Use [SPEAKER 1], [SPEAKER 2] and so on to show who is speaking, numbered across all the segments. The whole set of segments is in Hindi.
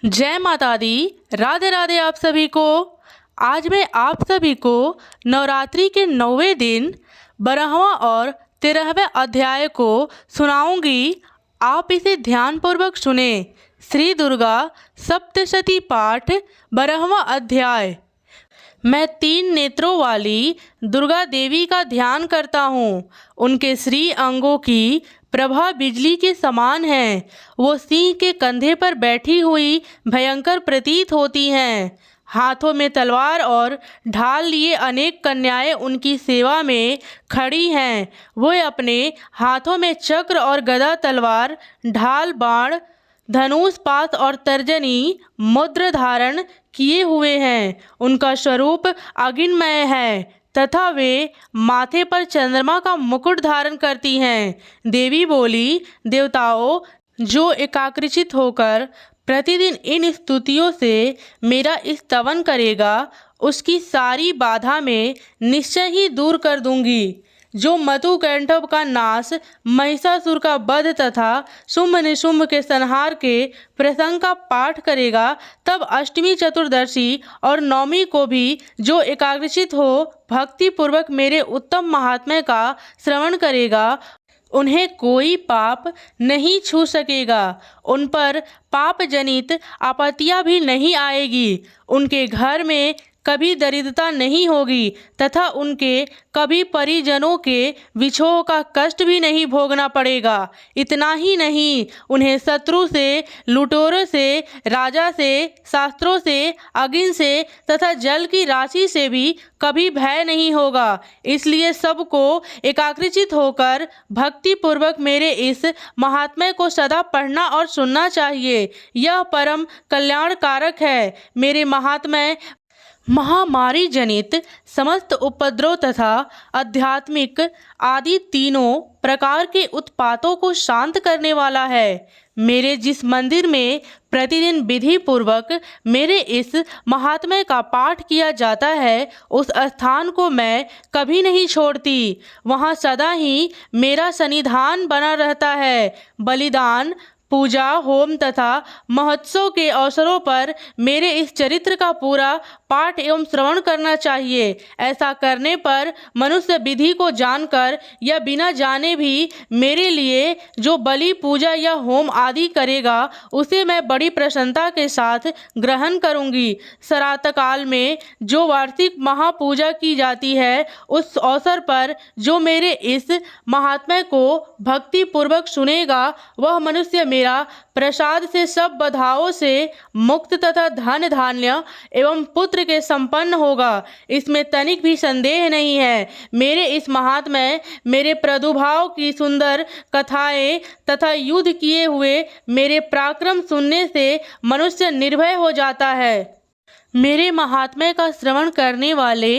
[SPEAKER 1] जय माता दी। राधे राधे आप सभी को। आज मैं आप सभी को नवरात्रि के 9वें दिन 12वां और 13वें अध्याय को सुनाऊंगी। आप इसे ध्यानपूर्वक सुने। श्री दुर्गा सप्तशती पाठ 12वां अध्याय। मैं 3 नेत्रों वाली दुर्गा देवी का ध्यान करता हूँ। उनके श्री अंगों की प्रभा बिजली के समान है। वो सिंह के कंधे पर बैठी हुई भयंकर प्रतीत होती हैं। हाथों में तलवार और ढाल लिए अनेक कन्याएं उनकी सेवा में खड़ी हैं। वो अपने हाथों में चक्र और गदा, तलवार, ढाल, बाण, धनुष, पाश और तर्जनी मुद्र धारण किए हुए हैं। उनका स्वरूप अग्निमय है तथा वे माथे पर चंद्रमा का मुकुट धारण करती हैं। देवी बोली, देवताओं, जो एकाग्रचित होकर प्रतिदिन इन स्तुतियों से मेरा स्तवन करेगा, उसकी सारी बाधा मैं निश्चय ही दूर कर दूंगी। जो मधुकैटभ का नाश, महिषासुर का वध तथा शुंभ निशुंभ के संहार के प्रसंग का पाठ करेगा, तब अष्टमी, चतुर्दशी और नवमी को भी जो एकाग्रचित हो भक्ति पूर्वक मेरे उत्तम महात्म्य का श्रवण करेगा, उन्हें कोई पाप नहीं छू सकेगा। उन पर पाप जनित आपत्तियां भी नहीं आएगी। उनके घर में कभी दरिद्रता नहीं होगी तथा उनके कभी परिजनों के विछोह का कष्ट भी नहीं भोगना पड़ेगा। इतना ही नहीं, उन्हें शत्रु से, लुटेरों से, राजा से, शास्त्रों से, अग्नि से तथा जल की राशि से भी कभी भय नहीं होगा। इसलिए सबको एकाग्रचित होकर भक्ति पूर्वक मेरे इस महात्म्य को सदा पढ़ना और सुनना चाहिए। यह परम कल्याणकारक है। मेरे महात्म्य महामारी जनित समस्त उपद्रव तथा आध्यात्मिक आदि तीनों प्रकार के उत्पातों को शांत करने वाला है। मेरे जिस मंदिर में प्रतिदिन विधि पूर्वक मेरे इस महात्म्य का पाठ किया जाता है, उस स्थान को मैं कभी नहीं छोड़ती। वहाँ सदा ही मेरा सन्निधान बना रहता है। बलिदान, पूजा, होम तथा महोत्सव के अवसरों पर मेरे इस चरित्र का पूरा पाठ एवं श्रवण करना चाहिए। ऐसा करने पर मनुष्य विधि को जानकर या बिना जाने भी मेरे लिए जो बलि, पूजा या होम आदि करेगा, उसे मैं बड़ी प्रसन्नता के साथ ग्रहण करूंगी। श्राद्ध काल में जो वार्षिक महापूजा की जाती है, उस अवसर पर जो मेरे इस महात्म्य को भक्ति पूर्वक सुनेगा, वह मनुष्य मेरा प्रसाद से सब बाधाओं से मुक्त तथा धन धान्य एवं पुत्र के संपन्न होगा। इसमें तनिक भी संदेह नहीं है। मेरे इस महात्म्य, मेरे प्रादुर्भाव की सुंदर कथाएं तथा युद्ध किए हुए मेरे पराक्रम सुनने से मनुष्य निर्भय हो जाता है। मेरे महात्म्य का श्रवण करने वाले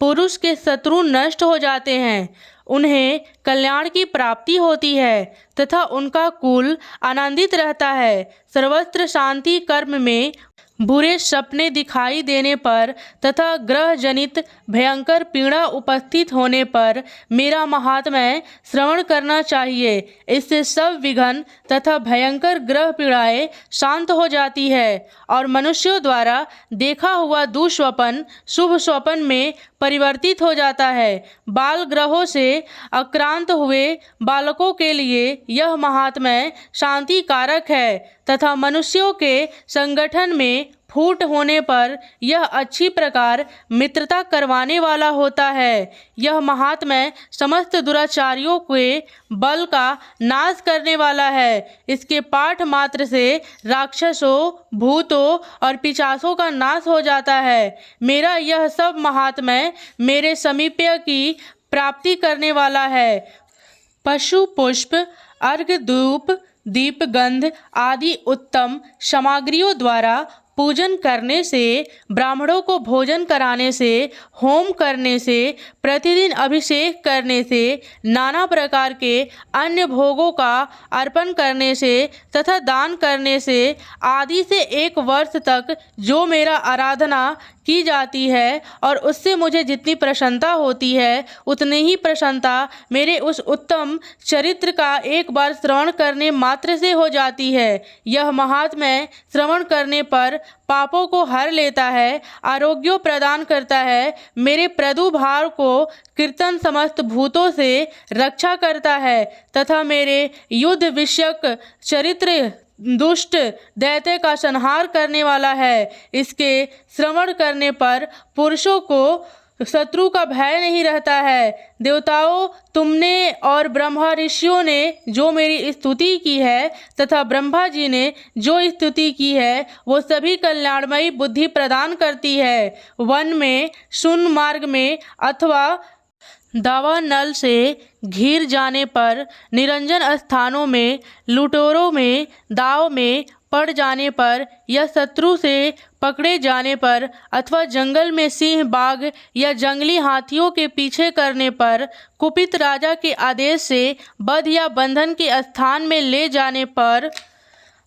[SPEAKER 1] पुरुष के शत्रु नष्ट हो जाते हैं। उन्हें कल्याण की प्राप्ति होती है तथा उनका कुल आनंदित रहता है। सर्वत्र शांति, कर्म में बुरे सपने दिखाई देने पर तथा ग्रह जनित भयंकर पीड़ा उपस्थित होने पर मेरा महात्म्य श्रवण करना चाहिए। इससे सब विघ्न तथा भयंकर ग्रह पीड़ाएं शांत हो जाती है और मनुष्यों द्वारा देखा हुआ दुःस्वप्न शुभ स्वप्न में परिवर्तित हो जाता है। बाल ग्रहों से आक्रांत हुए बालकों के लिए यह महात्म्य शांति कारक है तथा मनुष्यों के संगठन में फूट होने पर यह अच्छी प्रकार मित्रता करवाने वाला होता है। यह महात्म्य समस्त दुराचारियों के बल का नाश करने वाला है। इसके पाठ मात्र से राक्षसों, भूतों और पिशाचों का नाश हो जाता है। मेरा यह सब महात्म्य मेरे समीप्य की प्राप्ति करने वाला है। पशु, पुष्प, अर्घ, धूप, दीप, गंध आदि उत्तम सामग्रियों द्वारा पूजन करने से, ब्राह्मणों को भोजन कराने से, होम करने से, प्रतिदिन अभिषेक करने से, नाना प्रकार के अन्य भोगों का अर्पण करने से तथा दान करने से आदि से 1 वर्ष तक जो मेरा आराधना की जाती है और उससे मुझे जितनी प्रसन्नता होती है उतनी ही प्रसन्नता मेरे उस उत्तम चरित्र का एक बार श्रवण करने मात्र से हो जाती है। यह महात्म्य श्रवण करने पर पापों को हर लेता है, आरोग्य प्रदान करता है, मेरे प्रदुभार को कीर्तन समस्त भूतों से रक्षा करता है तथा मेरे युद्ध विषयक चरित्र दुष्ट दैत्य का संहार करने वाला है। इसके श्रवण करने पर पुरुषों को शत्रु का भय नहीं रहता है। देवताओं, तुमने और ब्रह्मा ऋषियों ने जो मेरी स्तुति की है तथा ब्रह्मा जी ने जो स्तुति की है वो सभी कल्याणमयी बुद्धि प्रदान करती है। वन में, शून्य मार्ग में अथवा दावा नल से घिर जाने पर, निरंजन स्थानों में, लुटेरों में, दाव में पड़ जाने पर या शत्रु से पकड़े जाने पर अथवा जंगल में सिंह, बाघ या जंगली हाथियों के पीछे करने पर, कुपित राजा के आदेश से बध या बंधन के स्थान में ले जाने पर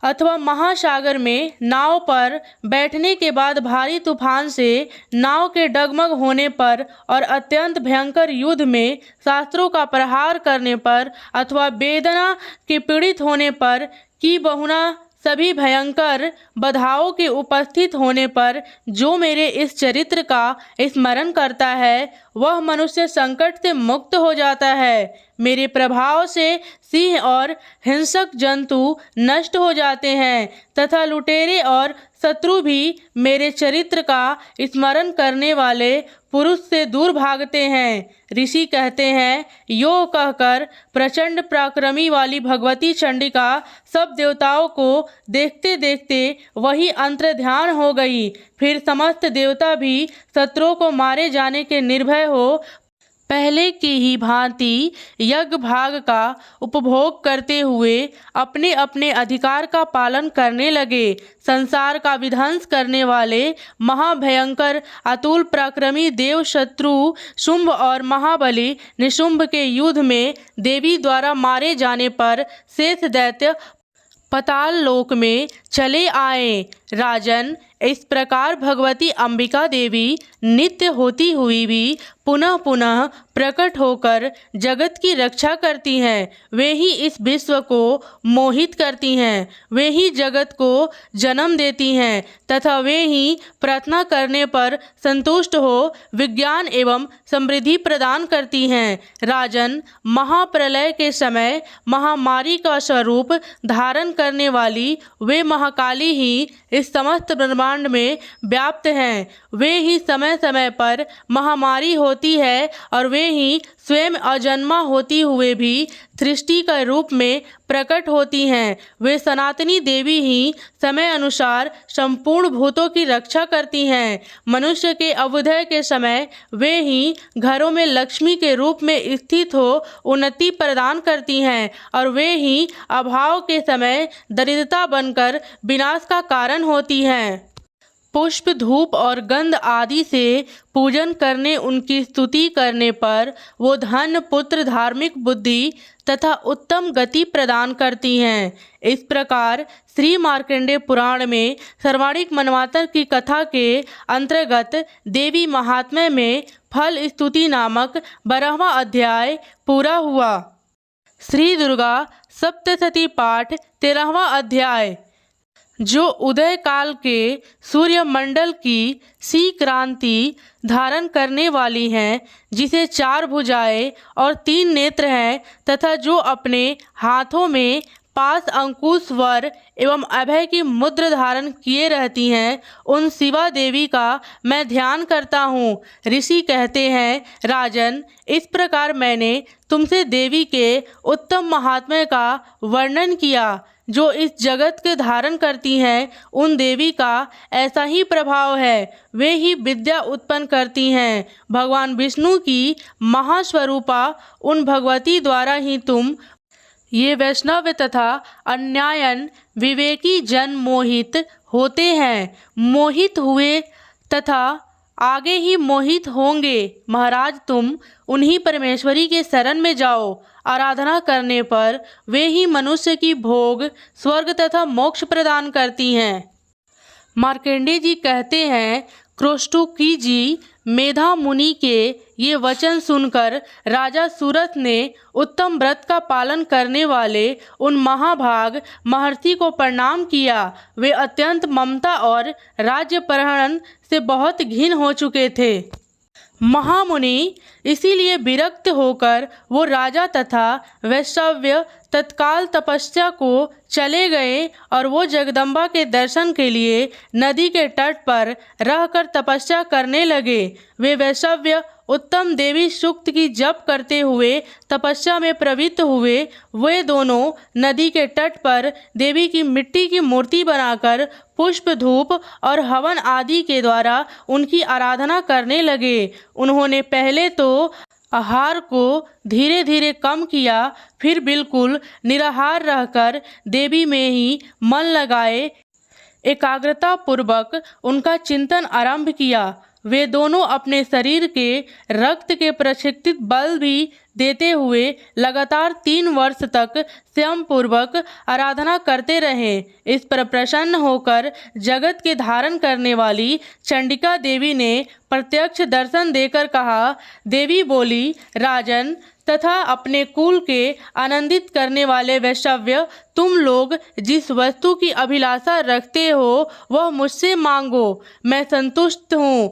[SPEAKER 1] अथवा महासागर में नाव पर बैठने के बाद भारी तूफान से नाव के डगमग होने पर और अत्यंत भयंकर युद्ध में शास्त्रों का प्रहार करने पर अथवा वेदना के पीड़ित होने पर की बहुना सभी भयंकर बाधाओं के उपस्थित होने पर जो मेरे इस चरित्र का स्मरण करता है वह मनुष्य संकट से मुक्त हो जाता है। मेरे प्रभाव से सिंह और हिंसक जंतु नष्ट हो जाते हैं तथा लुटेरे और शत्रु भी मेरे चरित्र का स्मरण करने वाले पुरुष से दूर भागते हैं। ऋषि कहते हैं, यो कहकर प्रचंड पराक्रमी वाली भगवती चंडिका सब देवताओं को देखते देखते वही अंतर्ध्यान हो गई। फिर समस्त देवता भी शत्रुओं को मारे जाने के निर्भय हो पहले की ही भांति यज्ञ भाग का उपभोग करते हुए अपने अपने अधिकार का पालन करने लगे। संसार का विध्वंस करने वाले महाभयंकर अतुल पराक्रमी देव शत्रु शुंभ और महाबली निशुंभ के युद्ध में देवी द्वारा मारे जाने पर शेष दैत्य पाताल लोक में चले आए। राजन, इस प्रकार भगवती अंबिका देवी नित्य होती हुई भी पुनः पुनः प्रकट होकर जगत की रक्षा करती हैं। वे ही इस विश्व को मोहित करती हैं, वे ही जगत को जन्म देती हैं तथा वे ही प्रार्थना करने पर संतुष्ट हो विज्ञान एवं समृद्धि प्रदान करती हैं। राजन, महाप्रलय के समय महामारी का स्वरूप धारण करने वाली वे महाकाली ही इस समस्त ब्रह्मांड में व्याप्त हैं। वे ही समय समय पर महामारी होती है और वे ही स्वयं अजन्मा होती हुए भी सृष्टि के रूप में प्रकट होती हैं। वे सनातनी देवी ही समय अनुसार संपूर्ण भूतों की रक्षा करती हैं। मनुष्य के अभ्युदय के समय वे ही घरों में लक्ष्मी के रूप में स्थित हो उन्नति प्रदान करती हैं और वे ही अभाव के समय दरिद्रता बनकर विनाश का कारण होती हैं। पुष्प, धूप और गंध आदि से पूजन करने, उनकी स्तुति करने पर वो धन, पुत्र, धार्मिक बुद्धि तथा उत्तम गति प्रदान करती हैं। इस प्रकार श्री मार्कंडेय पुराण में सर्वाणिक मनवातर की कथा के अंतर्गत देवी महात्म्य में फल स्तुति नामक 12वां अध्याय पूरा हुआ। श्री दुर्गा सप्तशती पाठ 13वां अध्याय। जो उदय काल के सूर्य मंडल की सी क्रांति धारण करने वाली हैं, जिसे 4 भुजाएं और 3 नेत्र हैं तथा जो अपने हाथों में पास, अंकुश, वर एवं अभय की मुद्रा धारण किए रहती हैं, उन शिवा देवी का मैं ध्यान करता हूँ। ऋषि कहते हैं, राजन, इस प्रकार मैंने तुमसे देवी के उत्तम महात्म्य का वर्णन किया। जो इस जगत के धारण करती हैं, उन देवी का ऐसा ही प्रभाव है। वे ही विद्या उत्पन्न करती हैं। भगवान विष्णु की महास्वरूपा उन भगवती द्वारा ही तुम ये वैष्णव तथा अन्यायन विवेकी जन मोहित होते हैं, मोहित हुए तथा आगे ही मोहित होंगे। महाराज तुम उन्हीं परमेश्वरी के शरण में जाओ। आराधना करने पर वे ही मनुष्य की भोग, स्वर्ग तथा मोक्ष प्रदान करती हैं। मार्कंडेय जी कहते हैं, क्रोष्टुकी जी मेधा मुनि के ये वचन सुनकर राजा सूरथ ने उत्तम व्रत का पालन करने वाले उन महाभाग महर्षि को प्रणाम किया। वे अत्यंत ममता और राज्य परहरण से बहुत घिन हो चुके थे। महामुनि इसीलिए विरक्त होकर वो राजा तथा वैष्णव्य तत्काल तपस्या को चले गए और वो जगदम्बा के दर्शन के लिए नदी के तट पर रहकर तपस्या करने लगे। वे वैष्णव्य उत्तम देवी सूक्त की जप करते हुए तपस्या में प्रवृत्त हुए। वे दोनों नदी के तट पर देवी की मिट्टी की मूर्ति बनाकर पुष्प, धूप और हवन आदि के द्वारा उनकी आराधना करने लगे। उन्होंने पहले तो आहार को धीरे धीरे कम किया, फिर बिल्कुल निराहार रहकर देवी में ही मन लगाए एकाग्रता पूर्वक उनका चिंतन आरंभ किया। वे दोनों अपने शरीर के रक्त के प्रशिक्षित बल भी देते हुए लगातार 3 वर्ष तक स्वयं पूर्वक आराधना करते रहे। इस पर प्रसन्न होकर जगत के धारण करने वाली चंडिका देवी ने प्रत्यक्ष दर्शन देकर कहा। देवी बोली, राजन तथा अपने कुल के आनंदित करने वाले वैष्णव्य, तुम लोग जिस वस्तु की अभिलाषा रखते हो वह मुझसे मांगो, मैं संतुष्ट हूँ,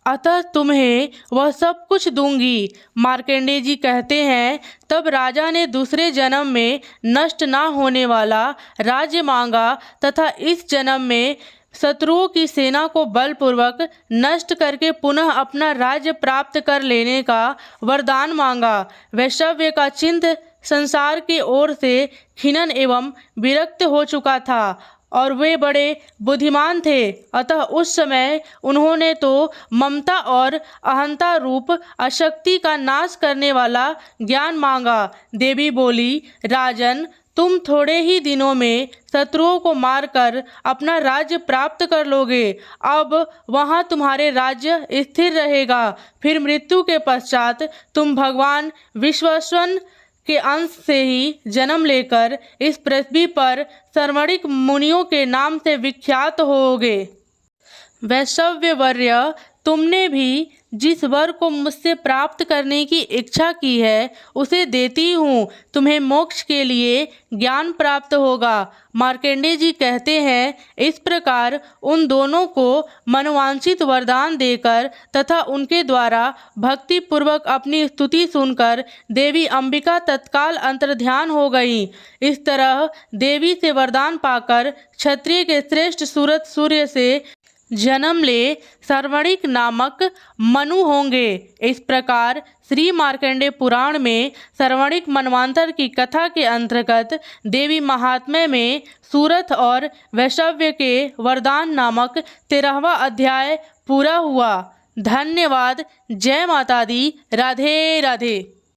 [SPEAKER 1] अतः तुम्हें वह सब कुछ दूंगी। मार्कंडेय जी कहते हैं, तब राजा ने दूसरे जन्म में नष्ट ना होने वाला राज्य मांगा तथा इस जन्म में शत्रुओं की सेना को बलपूर्वक नष्ट करके पुनः अपना राज्य प्राप्त कर लेने का वरदान मांगा। वैष्णव्य का चित्त संसार की ओर से खिन्न एवं विरक्त हो चुका था और वे बड़े बुद्धिमान थे, अतः उस समय उन्होंने तो ममता और अहंता रूप अशक्ति का नाश करने वाला ज्ञान मांगा। देवी बोली, राजन तुम थोड़े ही दिनों में शत्रुओं को मारकर अपना राज्य प्राप्त कर लोगे। अब वहाँ तुम्हारे राज्य स्थिर रहेगा। फिर मृत्यु के पश्चात तुम भगवान विश्वेश्वर के अंश से ही जन्म लेकर इस पृथ्वी पर सर्वणिक मुनियों के नाम से विख्यात होगे। वैष्णव्यवर्य, तुमने भी जिस वर को मुझसे प्राप्त करने की इच्छा की है उसे देती हूँ, तुम्हें मोक्ष के लिए ज्ञान प्राप्त होगा। मार्कंडेय जी कहते हैं, इस प्रकार उन दोनों को मनोवांछित वरदान देकर तथा उनके द्वारा भक्ति पूर्वक अपनी स्तुति सुनकर देवी अंबिका तत्काल अंतर्ध्यान हो गई। इस तरह देवी से वरदान पाकर क्षत्रिय के श्रेष्ठ सूरत सूर्य से जन्म ले सर्वणिक नामक मनु होंगे। इस प्रकार श्री मार्कंडेय पुराण में सर्वणिक मनवांतर की कथा के अंतर्गत देवी महात्म्य में सूरथ और वैष्णव्य के वरदान नामक 13वां अध्याय पूरा हुआ। धन्यवाद। जय माता दी। राधे राधे।